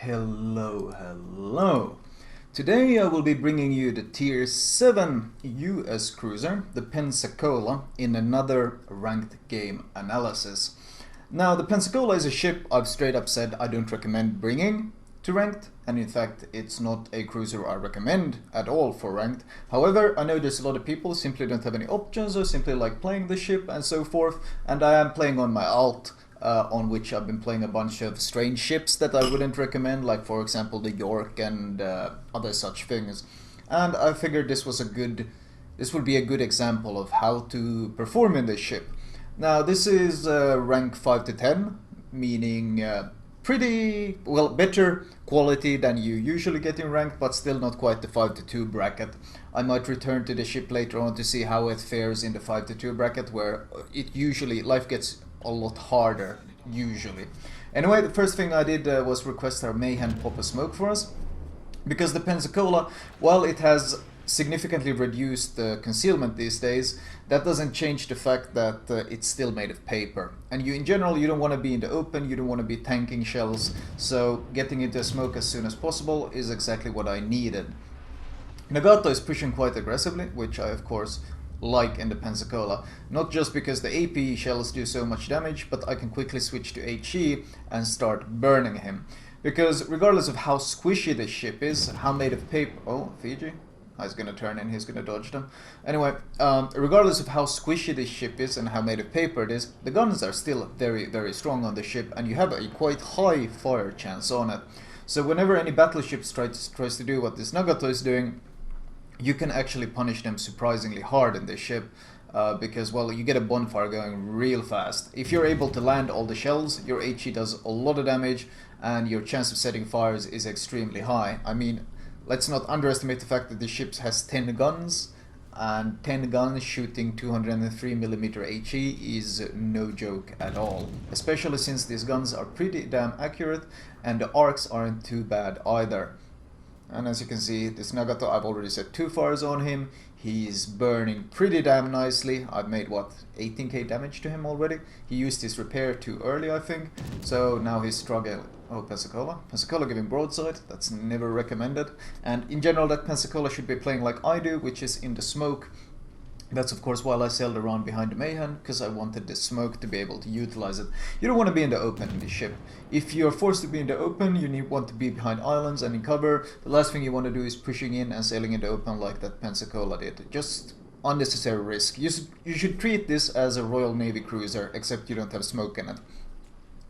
Hello. Today I will be bringing you the Tier 7 US cruiser, the Pensacola, in another ranked game analysis. Now, the Pensacola is a ship I've straight up said I don't recommend bringing to ranked, and in fact it's not a cruiser I recommend at all for ranked. However, I know there's a lot of people simply don't have any options or simply like playing the ship and so forth, and I am playing on my alt, on which I've been playing a bunch of strange ships that I wouldn't recommend, like for example the York and other such things. And I figured this would be a good example of how to perform in this ship. Now this is rank 5 to 10, meaning pretty well better quality than you usually get in rank, but still not quite the 5 to 2 bracket. I might return to the ship later on to see how it fares in the 5 to 2 bracket, where life gets a lot harder usually. Anyway, the first thing I did was request our Mayhem pop a smoke for us, because the Pensacola, while it has significantly reduced concealment these days, that doesn't change the fact that it's still made of paper. And in general, you don't want to be in the open, you don't want to be tanking shells, so getting into a smoke as soon as possible is exactly what I needed. Nagato is pushing quite aggressively, which I of course like in the Pensacola, not just because the AP shells do so much damage, but I can quickly switch to HE and start burning him. Because regardless of how squishy this ship is, how made of paper... Oh, Fiji? He's gonna turn in, he's gonna dodge them. Anyway, regardless of how squishy this ship is and how made of paper it is, the guns are still very, very strong on the ship, and you have a quite high fire chance on it. So whenever any battleships tries to do what this Nagato is doing, you can actually punish them surprisingly hard in this ship, because, well, you get a bonfire going real fast. If you're able to land all the shells, your HE does a lot of damage, and your chance of setting fires is extremely high. I mean, let's not underestimate the fact that the ship has 10 guns, and 10 guns shooting 203mm HE is no joke at all. Especially since these guns are pretty damn accurate, and the arcs aren't too bad either. And as you can see, this Nagato, I've already set 2 fires on him. He's burning pretty damn nicely. I've made, what, 18k damage to him already? He used his repair too early, I think. So now he's struggling. Oh, Pensacola. Pensacola giving broadside. That's never recommended. And in general, that Pensacola should be playing like I do, which is in the smoke. That's of course why I sailed around behind the Mayhem, because I wanted the smoke to be able to utilize it. You don't want to be in the open in this ship. If you're forced to be in the open, you want to be behind islands and in cover. The last thing you want to do is pushing in and sailing in the open like that Pensacola did. Just unnecessary risk. You should treat this as a Royal Navy cruiser, except you don't have smoke in it.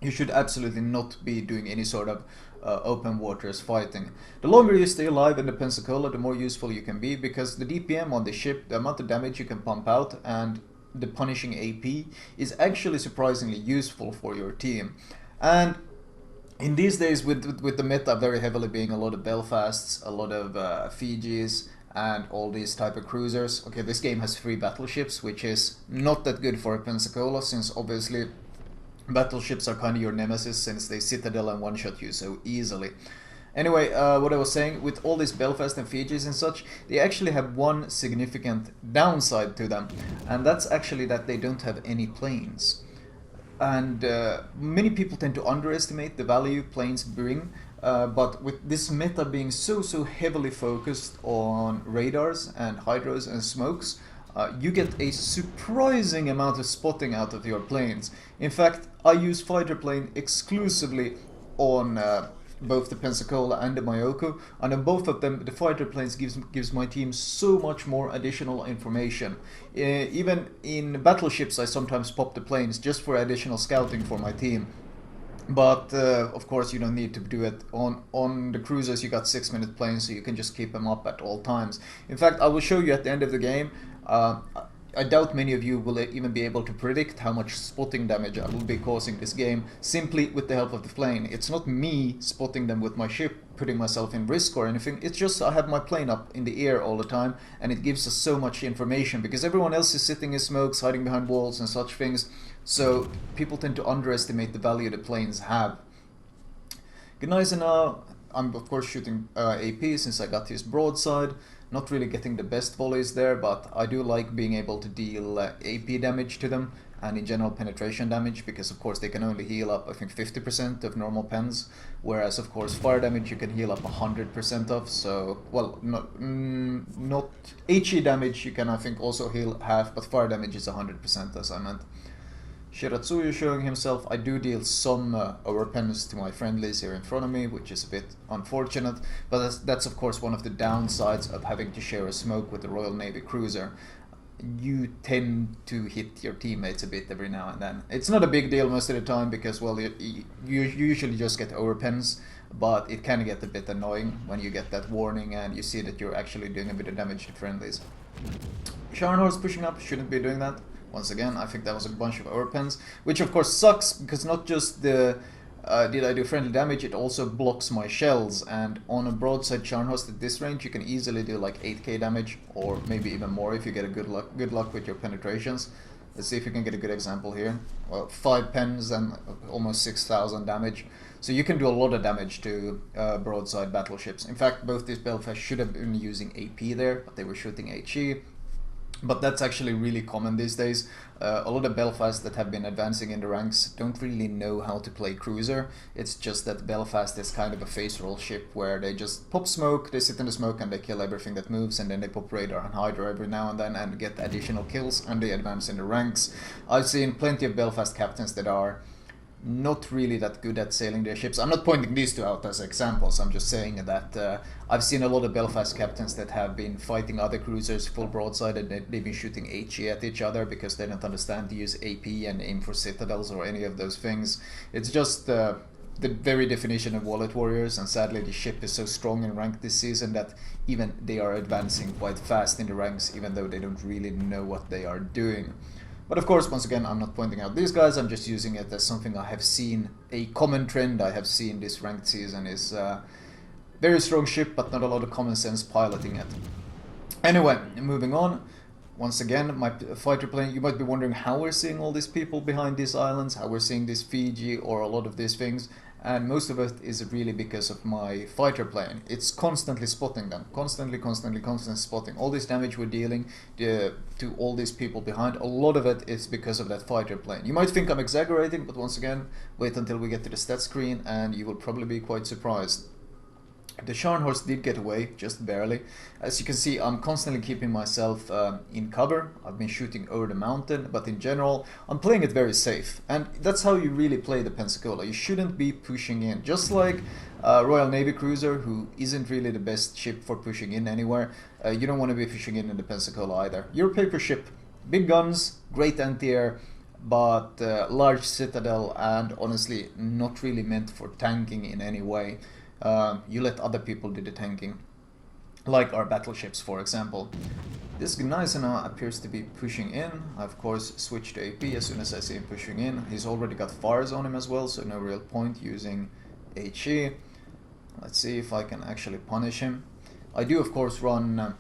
You should absolutely not be doing any sort of open waters fighting. The longer you stay alive in the Pensacola, the more useful you can be, because the DPM on the ship, the amount of damage you can pump out, and the punishing AP is actually surprisingly useful for your team. And in these days, with the meta very heavily being a lot of Belfasts, a lot of Fijis, and all these type of cruisers. Okay, this game has 3 battleships, which is not that good for a Pensacola, since obviously battleships are kind of your nemesis, since they citadel and one-shot you so easily. Anyway, what I was saying, with all these Belfast and Fijis and such, they actually have one significant downside to them, and that's actually that they don't have any planes. And many people tend to underestimate the value planes bring, but with this meta being so heavily focused on radars and hydros and smokes, you get a surprising amount of spotting out of your planes. In fact, I use fighter plane exclusively on both the Pensacola and the Myoko, and on both of them the fighter planes gives my team so much more additional information. Even in battleships I sometimes pop the planes just for additional scouting for my team. But of course you don't need to do it on the cruisers. You got 6-minute planes, so you can just keep them up at all times. In fact, I will show you at the end of the game. I doubt many of you will even be able to predict how much spotting damage I will be causing this game simply with the help of the plane. It's not me spotting them with my ship, putting myself in risk or anything. It's just I have my plane up in the air all the time, and it gives us so much information because everyone else is sitting in smokes, hiding behind walls and such things. So people tend to underestimate the value the planes have. Good night, and now I'm of course shooting AP since I got his broadside. Not really getting the best volleys there, but I do like being able to deal AP damage to them, and in general penetration damage, because of course they can only heal up I think 50% of normal pens, whereas of course fire damage you can heal up 100% of, so well, not HE damage you can I think also heal half, but fire damage is 100% as I meant. Shiratsuyu showing himself. I do deal some overpens to my friendlies here in front of me, which is a bit unfortunate, but that's of course one of the downsides of having to share a smoke with the Royal Navy cruiser. You tend to hit your teammates a bit every now and then. It's not a big deal most of the time because, well, you usually just get overpens, but it can get a bit annoying when you get that warning and you see that you're actually doing a bit of damage to friendlies. Scharnhorst pushing up, shouldn't be doing that. Once again, I think that was a bunch of overpens, which of course sucks because not just the did I do friendly damage, it also blocks my shells, and on a broadside Scharnhorst at this range you can easily do like 8k damage, or maybe even more if you get a good luck with your penetrations. Let's see if you can get a good example here. Well, 5 pens and almost 6,000 damage. So you can do a lot of damage to broadside battleships. In fact, both these Belfast should have been using AP there, but they were shooting HE. But that's actually really common these days. A lot of Belfast that have been advancing in the ranks don't really know how to play cruiser. It's just that Belfast is kind of a face roll ship where they just pop smoke, they sit in the smoke and they kill everything that moves, and then they pop radar and Hydra every now and then and get additional kills, and they advance in the ranks. I've seen plenty of Belfast captains that are not really that good at sailing their ships. I'm not pointing these two out as examples, I'm just saying that I've seen a lot of Belfast captains that have been fighting other cruisers full broadside and they've been shooting HE at each other because they don't understand to use AP and aim for citadels or any of those things. It's just the very definition of wallet warriors, and sadly the ship is so strong in rank this season that even they are advancing quite fast in the ranks even though they don't really know what they are doing. But of course, once again, I'm not pointing out these guys, I'm just using it as something I have seen, a common trend I have seen this ranked season is very strong ship, but not a lot of common sense piloting it. Anyway, moving on. Once again, my fighter plane, you might be wondering how we're seeing all these people behind these islands, how we're seeing this Fiji or a lot of these things. And most of it is really because of my fighter plane. It's constantly spotting them, constantly spotting. All this damage we're dealing to all these people behind, a lot of it is because of that fighter plane. You might think I'm exaggerating, but once again, wait until we get to the stat screen and you will probably be quite surprised. The Scharnhorst did get away, just barely. As you can see, I'm constantly keeping myself in cover. I've been shooting over the mountain, but in general, I'm playing it very safe. And that's how you really play the Pensacola. You shouldn't be pushing in. Just like Royal Navy cruiser, who isn't really the best ship for pushing in anywhere, you don't want to be pushing in the Pensacola either. You're a paper ship. Big guns, great anti-air, but large citadel, and honestly, not really meant for tanking in any way. You let other people do the tanking, like our battleships, for example. This Gneisenau appears to be pushing in. I of course switch to AP as soon as I see him pushing in. He's already got fires on him as well, so no real point using HE. Let's see if I can actually punish him. I do of course run,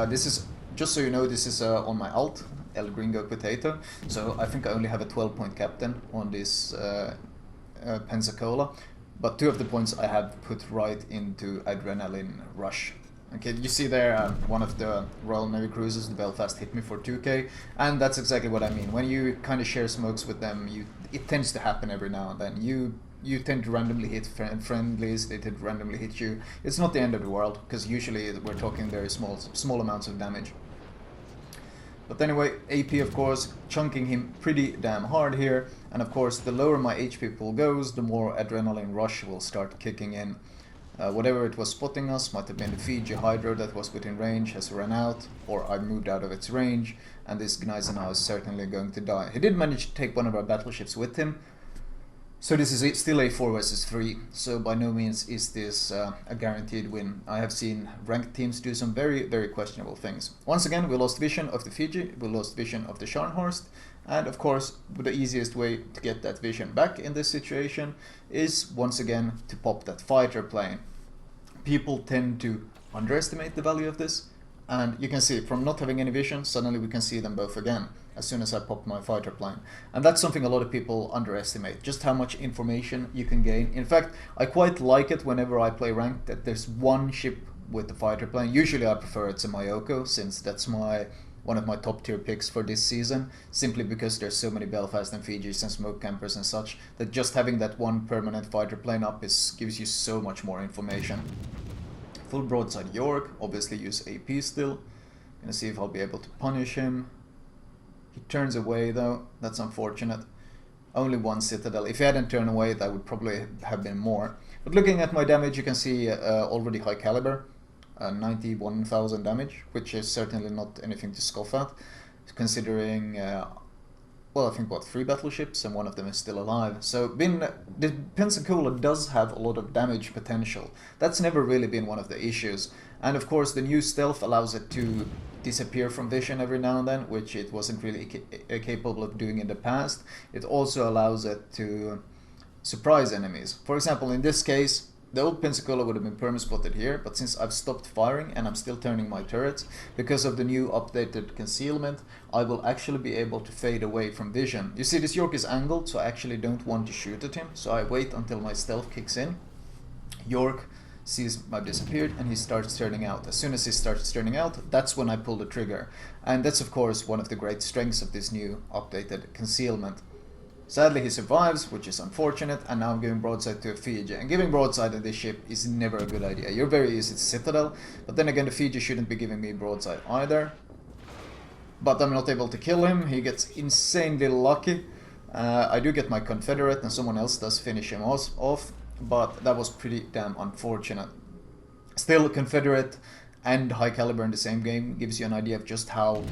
this is, just so you know, this is on my alt, El Gringo Potato, so I think I only have a 12-point captain on this Pensacola. But 2 of the points I have put right into Adrenaline Rush. Okay, you see there one of the Royal Navy cruisers, the Belfast, hit me for 2k, and that's exactly what I mean. When you kind of share smokes with them, it tends to happen every now and then. You tend to randomly hit friendlies, they tend to randomly hit you. It's not the end of the world, because usually we're talking very small amounts of damage. But anyway, AP of course chunking him pretty damn hard here, and of course the lower my HP pool goes, the more Adrenaline Rush will start kicking in. Whatever it was spotting us, might have been the Fiji Hydra that was within range, has run out, or I moved out of its range, and this Gneisenau is certainly going to die. He did manage to take one of our battleships with him, so this is still a 4 versus 3, so by no means is this a guaranteed win. I have seen ranked teams do some very questionable things. Once again, we lost vision of the Fiji, we lost vision of the Scharnhorst, and of course the easiest way to get that vision back in this situation is once again to pop that fighter plane. People tend to underestimate the value of this, and you can see from not having any vision, suddenly we can see them both again as soon as I pop my fighter plane. And that's something a lot of people underestimate, just how much information you can gain. In fact, I quite like it whenever I play ranked that there's one ship with the fighter plane. Usually I prefer it to Mayoko, since that's one of my top tier picks for this season, simply because there's so many Belfast and Fijis and smoke campers and such, that just having that one permanent fighter plane up gives you so much more information. Full broadside York, obviously use AP still. Gonna see if I'll be able to punish him. He turns away though, that's unfortunate. Only one citadel. If he hadn't turned away, that would probably have been more. But looking at my damage, you can see already high caliber. 91,000 damage, which is certainly not anything to scoff at, considering, well, I think what, 3 battleships and one of them is still alive. So the Pensacola does have a lot of damage potential. That's never really been one of the issues. And of course the new stealth allows it to disappear from vision every now and then, which it wasn't really capable of doing in the past. It also allows it to surprise enemies. For example, in this case, the old Pensacola would have been perma-spotted here, but since I've stopped firing and I'm still turning my turrets, because of the new updated concealment, I will actually be able to fade away from vision. You see, this York is angled, so I actually don't want to shoot at him, so I wait until my stealth kicks in. York sees I've disappeared and he starts turning out. As soon as he starts turning out, that's when I pull the trigger. And that's of course one of the great strengths of this new updated concealment. Sadly he survives, which is unfortunate, and now I'm giving broadside to a Fiji. And giving broadside on this ship is never a good idea. You're very easy to citadel, but then again the Fiji shouldn't be giving me broadside either. But I'm not able to kill him, he gets insanely lucky. I do get my Confederate and someone else does finish him off, but that was pretty damn unfortunate. Still, Confederate and high caliber in the same game gives you an idea of just how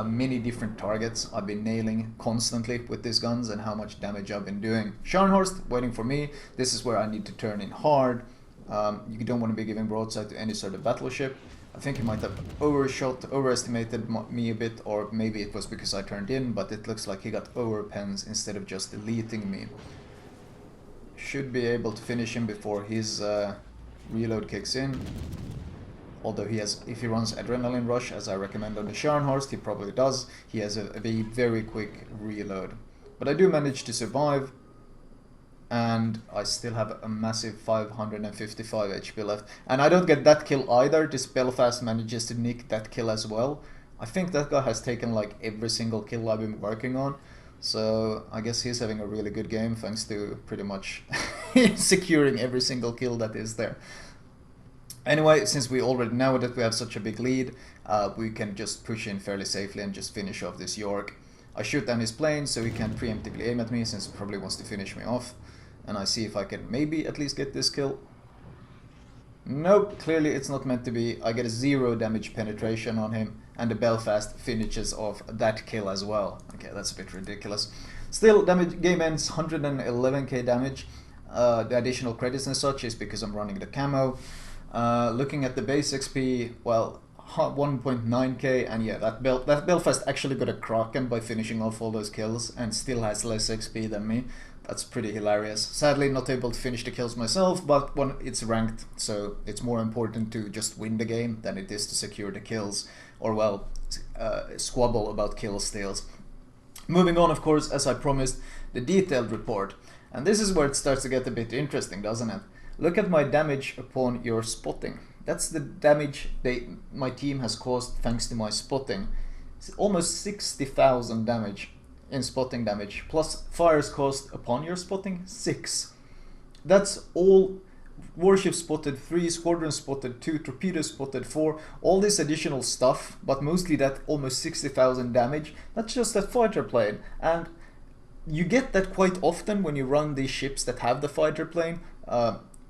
many different targets I've been nailing constantly with these guns and how much damage I've been doing. Scharnhorst waiting for me. This is where I need to turn in hard. You don't want to be giving broadside to any sort of battleship. I think he might have overestimated me a bit, or maybe it was because I turned in, but it looks like he got overpens instead of just deleting me. Should be able to finish him before his reload kicks in. Although if he runs Adrenaline Rush, as I recommend on the Scharnhorst, he probably does. He has a very quick reload. But I do manage to survive, and I still have a massive 555 HP left. And I don't get that kill either. This Belfast manages to nick that kill as well. I think that guy has taken like every single kill I've been working on. So I guess he's having a really good game thanks to pretty much securing every single kill that is there. Anyway, since we already know that we have such a big lead, we can just push in fairly safely and just finish off this York. I shoot down his plane so he can preemptively aim at me, since he probably wants to finish me off. And I see if I can maybe at least get this kill. Nope, clearly it's not meant to be. I get a 0 damage penetration on him, and the Belfast finishes off that kill as well. Okay, that's a bit ridiculous. Still, game ends 111k damage. The additional credits and such is because I'm running the camo. Looking at the base XP, well, 1.9k, and yeah, that Belfast actually got a Kraken by finishing off all those kills and still has less XP than me. That's pretty hilarious. Sadly not able to finish the kills myself, but it's ranked, so it's more important to just win the game than it is to secure the kills, or well, squabble about kill steals. Moving on, of course, as I promised, the detailed report. And this is where it starts to get a bit interesting, doesn't it? Look at my damage upon your spotting. That's the damage my team has caused thanks to my spotting. It's almost 60,000 damage in spotting damage, plus fires caused upon your spotting, 6. That's all warships spotted 3, squadrons spotted 2, torpedoes spotted 4, all this additional stuff, but mostly that almost 60,000 damage. That's just that fighter plane, and you get that quite often when you run these ships that have the fighter plane.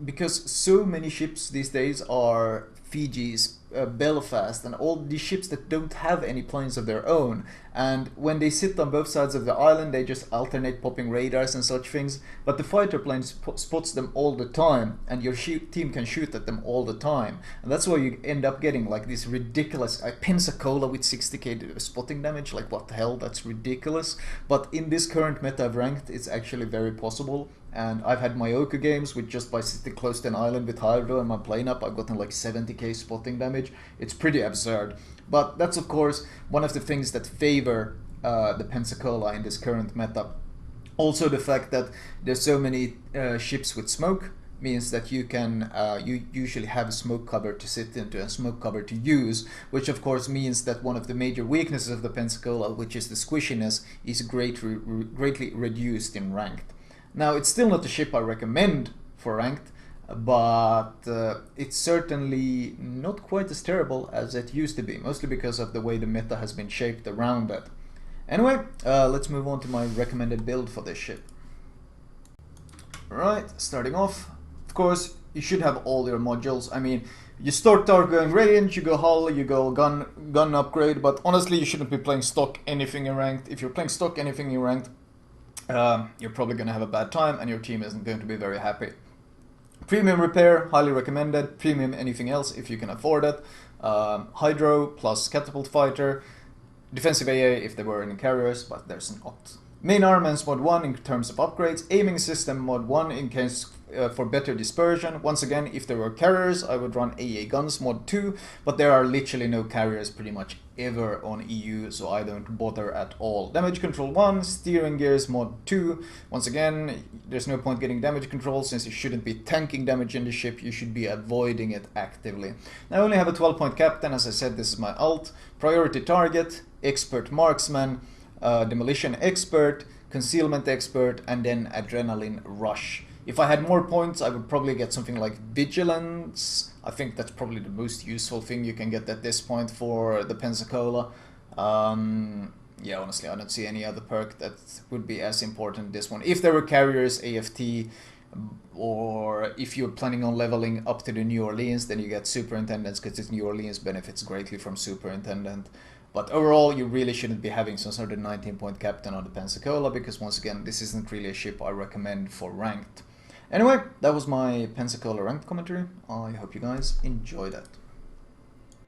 Because so many ships these days are Fijis, Belfast, and all these ships that don't have any planes of their own. And when they sit on both sides of the island, they just alternate popping radars and such things. But the fighter plane spots them all the time, and your team can shoot at them all the time. And that's why you end up getting like this ridiculous Pensacola with 60k spotting damage. Like, what the hell? That's ridiculous. But in this current meta I've ranked, it's actually very possible. And I've had my Oka games with just by sitting close to an island with hydro and my plane up, I've gotten like 70k spotting damage. It's pretty absurd. But that's of course one of the things that favor the Pensacola in this current meta. Also the fact that there's so many ships with smoke, means that you can you usually have smoke cover to sit into and smoke cover to use, which of course means that one of the major weaknesses of the Pensacola, which is the squishiness, is greatly reduced in ranked. Now, it's still not a ship I recommend for ranked, but it's certainly not quite as terrible as it used to be, mostly because of the way the meta has been shaped around it. Anyway, let's move on to my recommended build for this ship. Right, starting off, of course, you should have all your modules. I mean, you start out going Radiant, you go Hull, you go gun upgrade, but honestly, you shouldn't be playing stock anything in ranked. If you're playing stock anything in ranked, you're probably going to have a bad time and your team isn't going to be very happy. Premium repair, highly recommended. Premium anything else if you can afford it. Hydro plus catapult fighter. Defensive AA if there were any carriers, but there's not. Main armaments mod 1 in terms of upgrades. Aiming system mod 1 in case for better dispersion. Once again, if there were carriers, I would run AA guns mod 2, but there are literally no carriers pretty much ever on EU, so I don't bother at all. Damage control 1, steering gears mod 2. Once again, there's no point getting damage control since you shouldn't be tanking damage in the ship, you should be avoiding it actively. Now I only have a 12-point captain, as I said, this is my alt. Priority target, expert marksman, demolition expert, concealment expert, and then adrenaline rush. If I had more points, I would probably get something like vigilance. I think that's probably the most useful thing you can get at this point for the Pensacola. Yeah, honestly, I don't see any other perk that would be as important as this one. If there were carriers, AFT, or if you're planning on leveling up to the New Orleans, then you get superintendents, because this New Orleans benefits greatly from superintendent. But overall, you really shouldn't be having some sort of 19-point captain on the Pensacola, because once again, this isn't really a ship I recommend for ranked. Anyway, that was my Pensacola ranked commentary. I hope you guys enjoyed it.